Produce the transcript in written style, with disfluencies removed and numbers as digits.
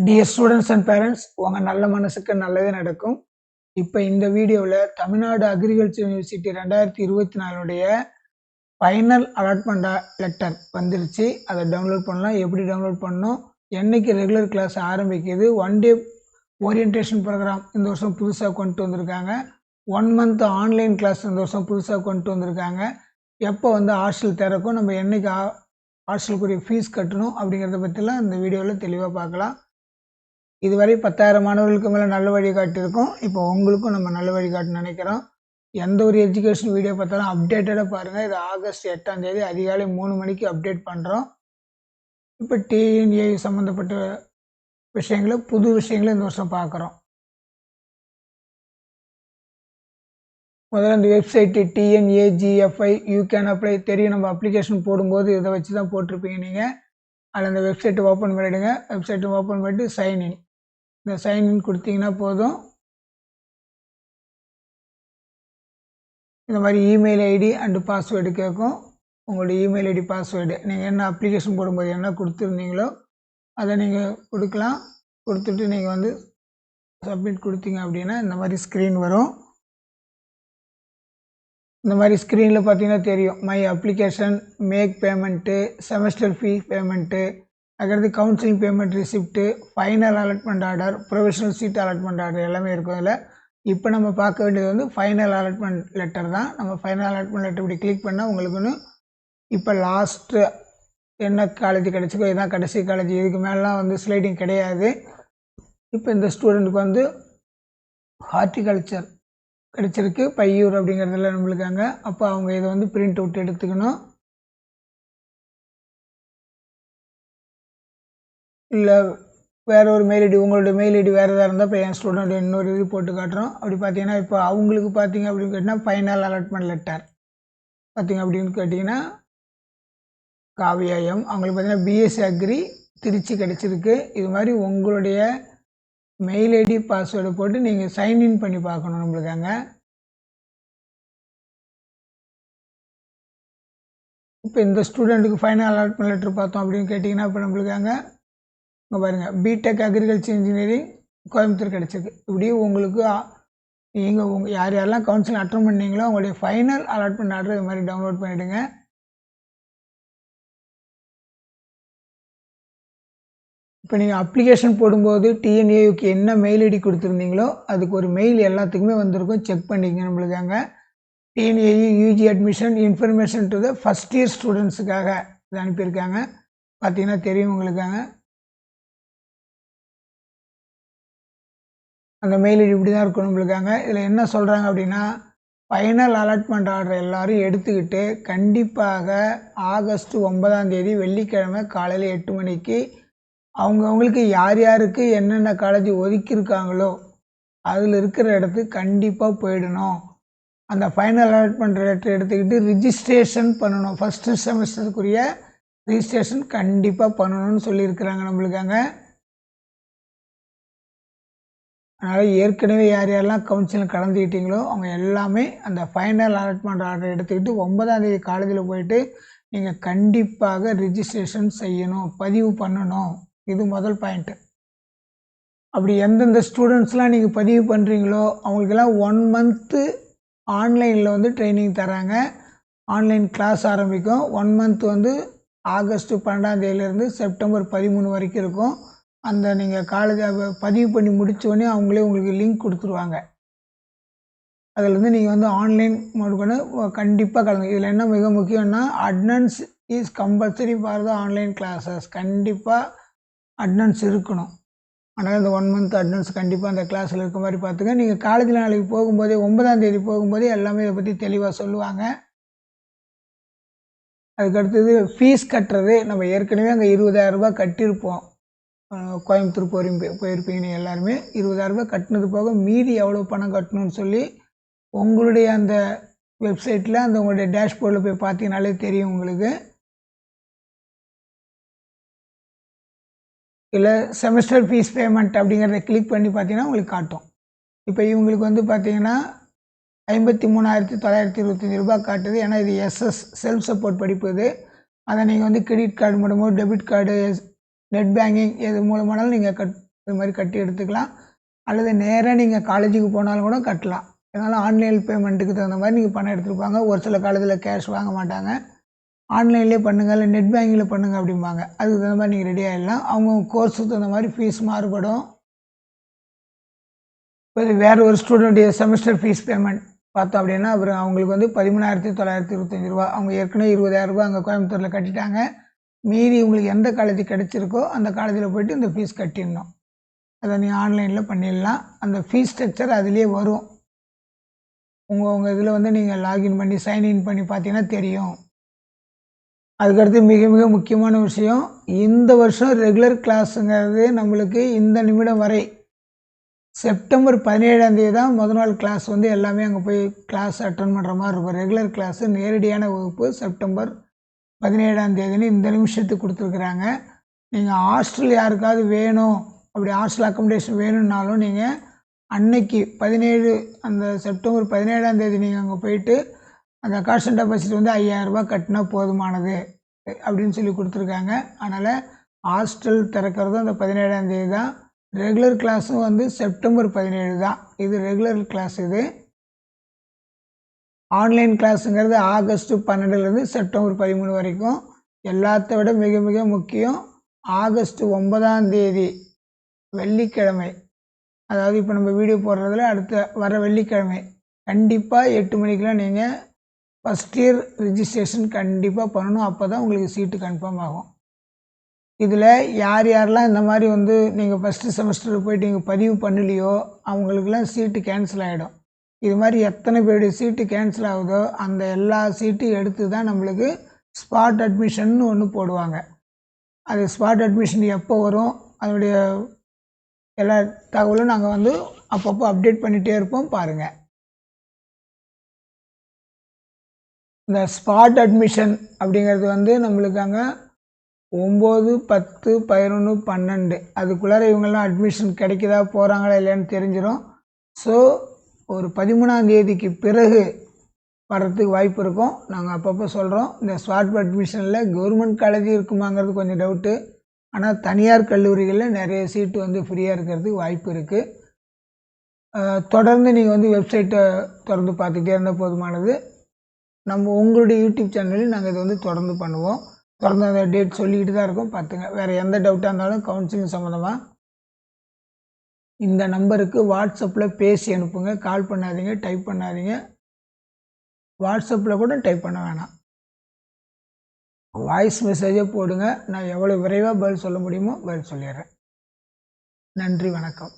Dear students and parents, உங்கள் நல்ல மனசுக்கு நல்லதே நடக்கும். இப்போ இந்த வீடியோவில் Tamil Nadu agriculture university 2024 final allotment letter வந்துருச்சு. அதை டவுன்லோட் பண்ணலாம். எப்படி டவுன்லோட் பண்ணணும், என்னைக்கு ரெகுலர் கிளாஸ் ஆரம்பிக்குது, 1 டே ஓரியன்டேஷன் ப்ரோக்ராம் இந்த வருஷம் புதுசாக கொண்டு வந்திருக்காங்க, 1 மந்த் ஆன்லைன் கிளாஸ் இந்த வருஷம் புதுசாக கொண்டு வந்திருக்காங்க, எப்போ ஹாஸ்டல் திறக்கும், நம்ம என்னைக்கு ஹாஸ்டலுக்குரிய ஃபீஸ் கட்டணும் அப்படிங்கிறத பற்றிலாம் இந்த வீடியோவில் தெளிவாக பார்க்கலாம். இதுவரை 10,000 மாணவர்களுக்கு மேலே நல்ல வழி காட்டியிருக்கோம். இப்போ உங்களுக்கும் நம்ம நல்ல வழி காட்டணும்னு நினைக்கிறோம். எந்த ஒரு எஜுகேஷன் வீடியோ பார்த்தாலும் அப்டேட்டடாக பாருங்கள். இது ஆகஸ்ட் 8ஆம் தேதி அதிகாலை 3 மணிக்கு அப்டேட் பண்ணுறோம். இப்போ டிஎன்ஏ சம்மந்தப்பட்ட விஷயங்களை, புது விஷயங்களை இந்த வருஷம் பார்க்குறோம். முதல்ல இந்த website TNAGFI you can apply தெரியும். நம்ம அப்ளிகேஷன் போடும்போது இதை வச்சு தான் போட்டிருப்பீங்க நீங்கள். அதில் அந்த வெப்சைட்டை ஓப்பன் பண்ணிவிடுங்க. வெப்சைட்டை ஓப்பன் பண்ணிட்டு சைன்இன், இந்த சைன்இன் கொடுத்தீங்கன்னா போதும். இந்த மாதிரி இமெயில் ஐடி அண்டு பாஸ்வேர்டு கேட்கும். உங்களுடைய இமெயில் ஐடி பாஸ்வேர்டு நீங்கள் என்ன அப்ளிகேஷன் போடும்போது என்ன கொடுத்துருந்தீங்களோ அதை நீங்கள் கொடுக்கலாம். கொடுத்துட்டு நீங்கள் சப்மிட் கொடுத்தீங்க அப்படின்னா இந்த மாதிரி ஸ்க்ரீன் வரும். இந்த மாதிரி ஸ்க்ரீனில் பார்த்தீங்கன்னா தெரியும், my application, make payment, semester fee payment, அதுக்கடுத்து counselling payment receipt, final allotment order, provisional seat allotment order எல்லாமே இருக்கும் அதில். இப்போ நம்ம பார்க்க வேண்டியது ஃபைனல் அலாட்மெண்ட் லெட்டர் தான். நம்ம ஃபைனல் அலாட்மெண்ட் லெட்டர் இப்படி கிளிக் பண்ணால் உங்களுக்குன்னு இப்போ லாஸ்ட்டு என்ன காலேஜ் கிடச்சிக்கோ இதுதான் கடைசி காலேஜ், இதுக்கு மேலாம் ஸ்லைடிங் கிடையாது. இப்போ இந்த ஸ்டூடெண்ட்டுக்கு ஹார்டிகல்ச்சர் கிடச்சிருக்கு, பையூர் அப்படிங்கிறதுல நம்மளுக்காங்க. அப்போ அவங்க இதை பிரிண்ட் அவுட் எடுத்துக்கணும். இல்லை வேறு ஒரு மெயில் ஐடி, உங்களோட மெயில் ஐடி வேறு எதாவது இருந்தால் இப்போ என் ஸ்டூடெண்ட் இன்னொரு இது போட்டு காட்டுறோம். அப்படி பார்த்தீங்கன்னா இப்போ அவங்களுக்கு பார்த்தீங்க அப்படின்னு கேட்டிங்கன்னா ஃபைனல் அலாட்மெண்ட் லெட்டர் பார்த்தீங்க அப்படின்னு கேட்டிங்கன்னா காவியாயம், அவங்களுக்கு பார்த்தீங்கன்னா பிஎஸ்சி அக்ரி திருச்சி கிடச்சிருக்கு. இது மாதிரி உங்களுடைய மெயில் ஐடி பாஸ்வேர்டு போட்டு நீங்கள் சைன்இன் பண்ணி பார்க்கணும் நம்மளுக்காங்க. இப்போ இந்த ஸ்டூடெண்ட்டுக்கு ஃபைனல் அலாட்மெண்ட் லெட்டர் பார்த்தோம் அப்படின்னு கேட்டிங்கன்னா இப்போ நம்மளுக்காங்க இங்கே பாருங்கள், பிடெக் அக்ரிகல்ச்சர் இன்ஜினியரிங் கோயம்புத்தூர் கிடச்சிருக்கு. இப்படி உங்களுக்கு நீங்கள் யார் யாரெல்லாம் கவுன்சிலிங் அட்டன் பண்ணீங்களோ உங்களுடைய ஃபைனல் அலாட்மெண்ட் ஆர்டர் இது மாதிரி டவுன்லோட் பண்ணிவிடுங்க. இப்போ நீங்கள் அப்ளிகேஷன் போடும்போது டிஎன்ஏக்கு என்ன மெயில் ஐடி கொடுத்துருந்தீங்களோ அதுக்கு ஒரு மெயில் எல்லாத்துக்குமே வந்திருக்கும், செக் பண்ணிக்கங்க. நம்மளுக்காங்க TNEA UG admission information to the first year ஸ்டூடெண்ட்ஸுக்காக இது அனுப்பியிருக்காங்க. பார்த்தீங்கன்னா தெரியும் உங்களுக்காங்க. அந்த மெயில் ஐடி இப்படி தான் இருக்கும் நம்மளுக்காங்க. இதில் என்ன சொல்கிறாங்க அப்படின்னா, ஃபைனல் அலாட்மெண்ட் ஆர்டர் எல்லோரும் எடுத்துக்கிட்டு கண்டிப்பாக ஆகஸ்ட் 9ஆம் தேதி வெள்ளிக்கிழமை காலையில் 8 மணிக்கு அவங்கவுங்களுக்கு யார் யாருக்கு என்னென்ன காலேஜ் ஒதுக்கியிருக்காங்களோ அதில் இருக்கிற இடத்துக்கு கண்டிப்பாக போயிடணும். அந்த ஃபைனல் அலாட்மெண்ட் லெட்டர் எடுத்துக்கிட்டு ரிஜிஸ்ட்ரேஷன் பண்ணணும். ஃபஸ்ட்டு செமஸ்டருக்குரிய ரிஜிஸ்ட்ரேஷன் கண்டிப்பாக பண்ணணும்னு சொல்லியிருக்கிறாங்க நம்மளுக்காங்க. அதனால் ஏற்கனவே யார் யாரெல்லாம் கவுன்சிலிங் கலந்துக்கிட்டீங்களோ அவங்க எல்லாமே அந்த ஃபைனல் அலாட்மெண்ட் ஆர்டர் எடுத்துக்கிட்டு 9ஆம் தேதி காலேஜில் போயிட்டு நீங்கள் கண்டிப்பாக ரிஜிஸ்ட்ரேஷன் செய்யணும், பதிவு பண்ணணும். இது முதல் பாயிண்ட்டு. அப்படி எந்தெந்த ஸ்டூடெண்ட்ஸ்லாம் நீங்கள் பதிவு பண்ணுறீங்களோ அவங்களுக்கெல்லாம் 1 மந்த்து ஆன்லைனில் ட்ரைனிங் தராங்க. ஆன்லைன் கிளாஸ் ஆரம்பிக்கும். 1 மந்த் ஆகஸ்ட் 12ஆம் தேதியிலேருந்து செப்டம்பர் 13 வரைக்கும் இருக்கும். அந்த நீங்கள் காலேஜ் பதிவு பண்ணி முடித்தோடனே அவங்களே உங்களுக்கு லிங்க் கொடுத்துருவாங்க. அதில் நீங்கள் ஆன்லைன் மோடுக்கொண்டு கண்டிப்பாக கலந்து. இதில் என்ன மிக முக்கியம்னா, attendance is compulsory for the online classes. கண்டிப்பாக அட்டனன்ஸ் இருக்கணும். அதனால் இந்த 1 மந்த் அட்டனன்ஸ் கண்டிப்பாக அந்த கிளாஸில் இருக்க மாதிரி பார்த்துங்க. நீங்கள் காலேஜில் நாளைக்கு போகும்போதே 9ஆம் தேதி போகும்போதே எல்லாமே இதை பற்றி தெளிவாக சொல்லுவாங்க. அதுக்கடுத்தது ஃபீஸ் கட்டுறது. நம்ம ஏற்கனவே அங்கே 20,000 ரூபாய் கட்டியிருப்போம். கோயம்புத்தூர் போயிருப்பீங்க நீங்கள் எல்லாருமே. 20,000 ரூபாய் கட்டினது போக மீதி எவ்வளோ பணம் கட்டணும்னு சொல்லி உங்களுடைய அந்த வெப்சைட்டில் அந்த உங்களுடைய டேஷ்போர்டில் போய் பார்த்தீங்கனாலே தெரியும் உங்களுக்கு. இல்லை செமஸ்டர் ஃபீஸ் பேமெண்ட் அப்படிங்கிறத கிளிக் பண்ணி பார்த்தீங்கன்னா உங்களுக்கு காட்டும். இப்போ இவங்களுக்கு பார்த்தீங்கன்னா 53,925 ரூபாய் காட்டுது. ஏன்னா இது எஸ்எஸ் செல்ஃப் சப்போர்ட் படிப்பு. இது அதை நீங்கள் கிரெடிட் கார்டு மூலமோ டெபிட் கார்டு நெட் பேங்கிங் எது மூலமானாலும் நீங்கள் இது மாதிரி கட்டி எடுத்துக்கலாம். அல்லது நேராக நீங்கள் காலேஜுக்கு போனாலும் கூட கட்டலாம். இதனால் ஆன்லைன் பேமெண்ட்டுக்கு தகுந்த மாதிரி நீங்கள் பணம் எடுத்துருப்பாங்க. ஒரு சில காலேஜில் கேஷ் வாங்க மாட்டாங்க. ஆன்லைன்லேயே பண்ணுங்கள், இல்லை நெட் பேங்கிங்கில் பண்ணுங்கள் அப்படிம்பாங்க. அதுக்கு தகுந்த மாதிரி நீங்கள் ரெடி ஆகிடலாம். அவங்க கோர்ஸுக்கு தகுந்த மாதிரி ஃபீஸ் மாறுபடும். இப்போ வேறு ஒரு ஸ்டூடெண்ட்டுடைய செமஸ்டர் ஃபீஸ் பேமெண்ட் பார்த்தோம் அப்படின்னா அப்புறம் அவங்களுக்கு வந்து 13,925 ரூபா. அவங்க ஏற்கனவே 20,000 ரூபா அங்கே கோயம்புத்தூரில் கட்டிட்டாங்க. மீதி உங்களுக்கு எந்த காலேஜ் கிடச்சிருக்கோ அந்த காலேஜில் போய்ட்டு இந்த ஃபீஸ் கட்டிடணும். அதை நீங்கள் ஆன்லைனில் பண்ணிடலாம். அந்த ஃபீஸ் ஸ்ட்ரக்சர் அதுலேயே வரும். உங்கள் இதில் வந்து நீங்கள் லாகின் பண்ணி சைன்இன் பண்ணி பார்த்தீங்கன்னா தெரியும். அதுக்கடுத்து மிக மிக முக்கியமான விஷயம், இந்த வருஷம் ரெகுலர் கிளாஸுங்கிறது நம்மளுக்கு இந்த நிமிடம் வரை செப்டம்பர் 17ஆம் தேதி தான் முதல் நாள் கிளாஸ் வந்து எல்லாமே அங்கே போய் கிளாஸ் அட்டன் பண்ணுற மாதிரி இருக்கும். ரெகுலர் கிளாஸு நேரடியான வகுப்பு செப்டம்பர் 17ஆம் தேதின்னு இந்த நிமிஷத்துக்கு கொடுத்துருக்குறாங்க. நீங்கள் ஹாஸ்டல் யாருக்காவது வேணும், அப்படி ஹாஸ்டல் அக்கமடேஷன் வேணும்னாலும் நீங்கள் அன்னைக்கு 17 அந்த செப்டம்பர் 17ஆம் தேதி நீங்கள் அங்கே போயிட்டு அந்த காஸ்ட் அண்ட் டெபாசிட் வந்து 5,000 ரூபா கட்டினா போதுமானது அப்படின்னு சொல்லி கொடுத்துருக்காங்க. அதனால் ஹாஸ்டல் திறக்கிறதும் அந்த 17ஆம் தேதி தான். ரெகுலர் கிளாஸும் வந்து செப்டம்பர் 17 தான். இது ரெகுலர் கிளாஸ். இது ஆன்லைன் கிளாஸுங்கிறது ஆகஸ்ட் 12லேருந்து செப்டம்பர் 13 வரைக்கும். எல்லாத்த விட மிக மிக முக்கியம், ஆகஸ்ட் 9ஆம் தேதி வெள்ளிக்கிழமை, அதாவது இப்போ நம்ம வீடியோ போடுறதுல அடுத்த வர வெள்ளிக்கிழமை கண்டிப்பாக 8 மணிக்கெலாம் நீங்கள் ஃபஸ்ட் இயர் ரிஜிஸ்ட்ரேஷன் கண்டிப்பாக பண்ணணும். அப்போ தான் உங்களுக்கு சீட்டு கன்ஃபார்ம் ஆகும். இதில் யார் யாரெல்லாம் இந்த மாதிரி வந்து நீங்கள் ஃபஸ்ட்டு செமஸ்டருக்கு போய்ட்டு நீங்கள் பதிவு பண்ணலையோ அவங்களுக்கெல்லாம் சீட்டு கேன்சல் ஆகிடும். இது மாதிரி எத்தனை பேருடைய சீட்டு கேன்சல் ஆகுதோ அந்த எல்லா சீட்டும் எடுத்து தான் நம்மளுக்கு ஸ்பாட் அட்மிஷன் ஒன்று போடுவாங்க. அது ஸ்பாட் அட்மிஷன் எப்போ வரும், அதனுடைய எல்லா தகவலும் நாங்கள் வந்து அப்பப்போ அப்டேட் பண்ணிகிட்டே இருப்போம், பாருங்கள். இந்த ஸ்பாட் அட்மிஷன் அப்படிங்கிறது வந்து நம்மளுக்கு அங்கே 9, 10, 11, 12 அதுக்குள்ளார இவங்கெல்லாம் அட்மிஷன் கிடைக்குதா போகிறாங்களா இல்லையான்னு தெரிஞ்சிடும். ஸோ ஒரு 13ஆம் தேதிக்கு பிறகு வர்றதுக்கு வாய்ப்பு இருக்கும். நாங்கள் அப்பப்போ சொல்கிறோம். இந்த ஸ்பாட் அட்மிஷனில் கவர்மெண்ட் காலேஜ் இருக்குமாங்கிறது கொஞ்சம் டவுட்டு. ஆனால் தனியார் கல்லூரிகளில் நிறைய சீட்டு வந்து ஃப்ரீயாக இருக்கிறதுக்கு வாய்ப்பு இருக்குது. தொடர்ந்து நீங்கள் வந்து வெப்சைட்டை திறந்து பார்த்துக்கிட்டே இருந்தால் போதுமானது. நம்ம உங்களுடைய யூடியூப் சேனலில் நாங்கள் இதை வந்து தொடர்ந்து பண்ணுவோம். தொடர்ந்து அந்த டேட் சொல்லிக்கிட்டு தான் இருக்கோம், பார்த்துங்க. வேறு எந்த டவுட்டாக இருந்தாலும் கவுன்சிலிங் சம்மந்தமாக இந்த நம்பருக்கு வாட்ஸ்அப்பில் பேசி அனுப்புங்க. கால் பண்ணாதீங்க, டைப் பண்ணாதீங்க. வாட்ஸ்அப்பில் கூட டைப் பண்ண வேணாம், வாய்ஸ் மெசேஜே போடுங்க. நான் எவ்வளோ விரைவாக பதில் சொல்ல முடியுமோ பதில் சொல்லிடுறேன். நன்றி, வணக்கம்.